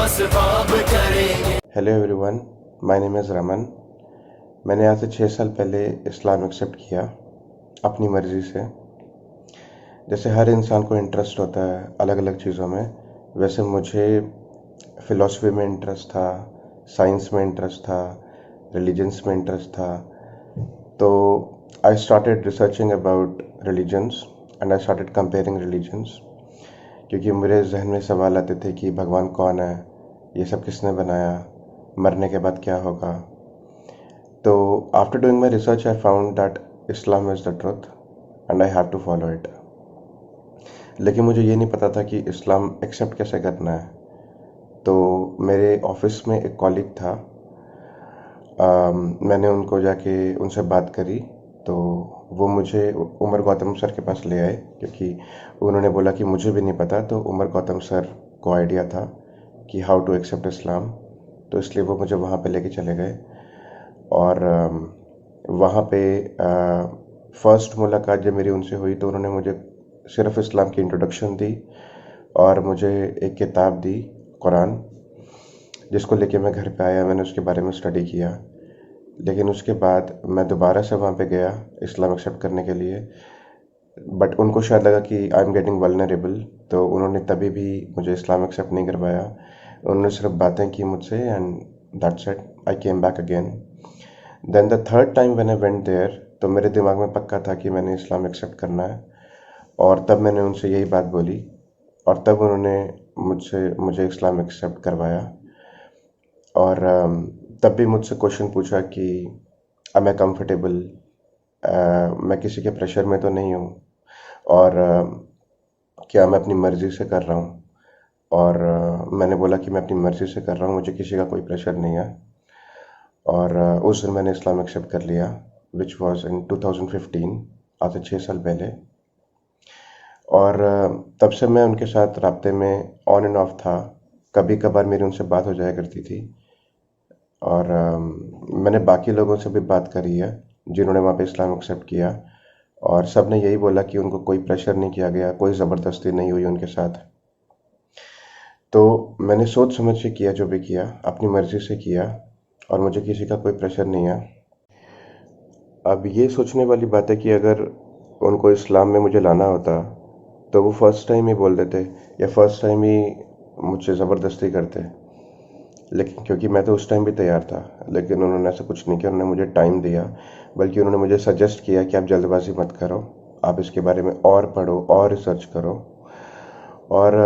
असबाब करेंगे। Hello everyone, my name is Raman. मैंने आज से 6 साल पहले इस्लाम एक्सेप्ट किया अपनी मर्ज़ी से। जैसे हर इंसान को इंटरेस्ट होता है अलग अलग चीज़ों में, वैसे मुझे फ़िलासफ़ी में इंटरेस्ट था, साइंस में इंटरेस्ट था, रिलीजन्स में इंटरेस्ट था। तो I started researching about religions and I started comparing religions, क्योंकि मेरे जहन में सवाल आते थे कि भगवान कौन है, ये सब किसने बनाया, मरने के बाद क्या होगा। तो after doing my research I found that Islam is the truth and I have to follow it. लेकिन मुझे ये नहीं पता था कि इस्लाम एक्सेप्ट कैसे करना है। तो मेरे ऑफिस में एक कॉलीग था, मैंने उनको जाके उनसे बात करी, तो वो मुझे उमर गौतम सर के पास ले आए, क्योंकि उन्होंने बोला कि मुझे भी नहीं पता। तो उमर गौतम सर को आइडिया था कि हाउ टू एक्सेप्ट इस्लाम, तो इसलिए वो मुझे वहाँ पे लेके चले गए। और वहाँ पे फर्स्ट मुलाकात जब मेरी उनसे हुई तो उन्होंने मुझे सिर्फ इस्लाम की इंट्रोडक्शन दी और मुझे एक किताब दी, कुरान, जिसको लेके मैं घर पे आया। मैंने उसके बारे में स्टडी किया। लेकिन उसके बाद मैं दोबारा से वहाँ पे गया इस्लाम एक्सेप्ट करने के लिए, बट उनको शायद लगा कि आई एम गेटिंग वल्नरेबल, तो उन्होंने तभी भी मुझे इस्लाम एक्सेप्ट नहीं करवाया। उन्होंने सिर्फ बातें की मुझसे and that's it. I came back again. Then the third time when I went there, तो मेरे दिमाग में पक्का था कि मैंने इस्लाम एक्सेप्ट करना है, और तब मैंने उनसे यही बात बोली और तब उन्होंने मुझे इस्लाम एक्सेप्ट करवाया। और तब भी मुझसे क्वेश्चन पूछा कि आई मैं कंफर्टेबल, मैं किसी के प्रेशर में तो नहीं हूँ, और क्या मैं अपनी मर्ज़ी से कर रहा हूँ। और मैंने बोला कि मैं अपनी मर्ज़ी से कर रहा हूँ, मुझे किसी का कोई प्रेशर नहीं है। और उस दिन मैंने इस्लाम एक्सेप्ट कर लिया, विच वॉज इन 2015, आज से 6 साल पहले। और तब से मैं उनके साथ राब्ते में ऑन एंड ऑफ था। कभी कभार मेरी उनसे बात हो जाया करती थी। और मैंने बाकी लोगों से भी बात करी है जिन्होंने वहाँ पे इस्लाम एक्सेप्ट किया, और सब ने यही बोला कि उनको कोई प्रेशर नहीं किया गया, कोई ज़बरदस्ती नहीं हुई उनके साथ। तो मैंने सोच समझ के किया, जो भी किया अपनी मर्ज़ी से किया, और मुझे किसी का कोई प्रेशर नहीं है। अब ये सोचने वाली बात है कि अगर उनको इस्लाम में मुझे लाना होता तो वो फर्स्ट टाइम ही बोल देते, या फर्स्ट टाइम ही मुझसे ज़बरदस्ती करते। लेकिन क्योंकि मैं तो उस टाइम भी तैयार था, लेकिन उन्होंने ऐसा कुछ नहीं किया। उन्होंने मुझे टाइम दिया, बल्कि उन्होंने मुझे सजेस्ट किया कि आप जल्दबाजी मत करो, आप इसके बारे में और पढ़ो और रिसर्च करो। और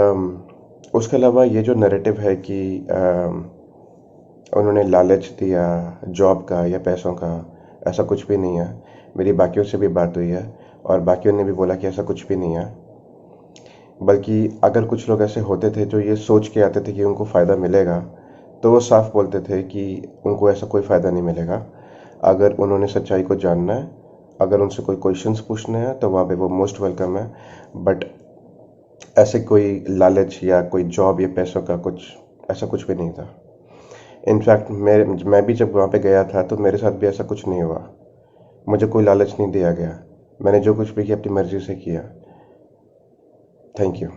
उसके अलावा ये जो नैरेटिव है कि उन्होंने लालच दिया जॉब का या पैसों का, ऐसा कुछ भी नहीं है। मेरी बाकियों से भी बात हुई है और बाकियों ने भी बोला कि ऐसा कुछ भी नहीं है। बल्कि अगर कुछ लोग ऐसे होते थे जो ये सोच के आते थे कि उनको फ़ायदा मिलेगा, तो वो साफ बोलते थे कि उनको ऐसा कोई फ़ायदा नहीं मिलेगा। अगर उन्होंने सच्चाई को जानना है, अगर उनसे कोई क्वेश्चंस पूछने हैं, तो वहाँ पे वो मोस्ट वेलकम है। बट ऐसे कोई लालच या कोई जॉब या पैसों का कुछ, ऐसा कुछ भी नहीं था। इनफैक्ट मैं भी जब वहाँ पे गया था तो मेरे साथ भी ऐसा कुछ नहीं हुआ। मुझे कोई लालच नहीं दिया गया। मैंने जो कुछ भी किया अपनी मर्ज़ी से किया। Thank you.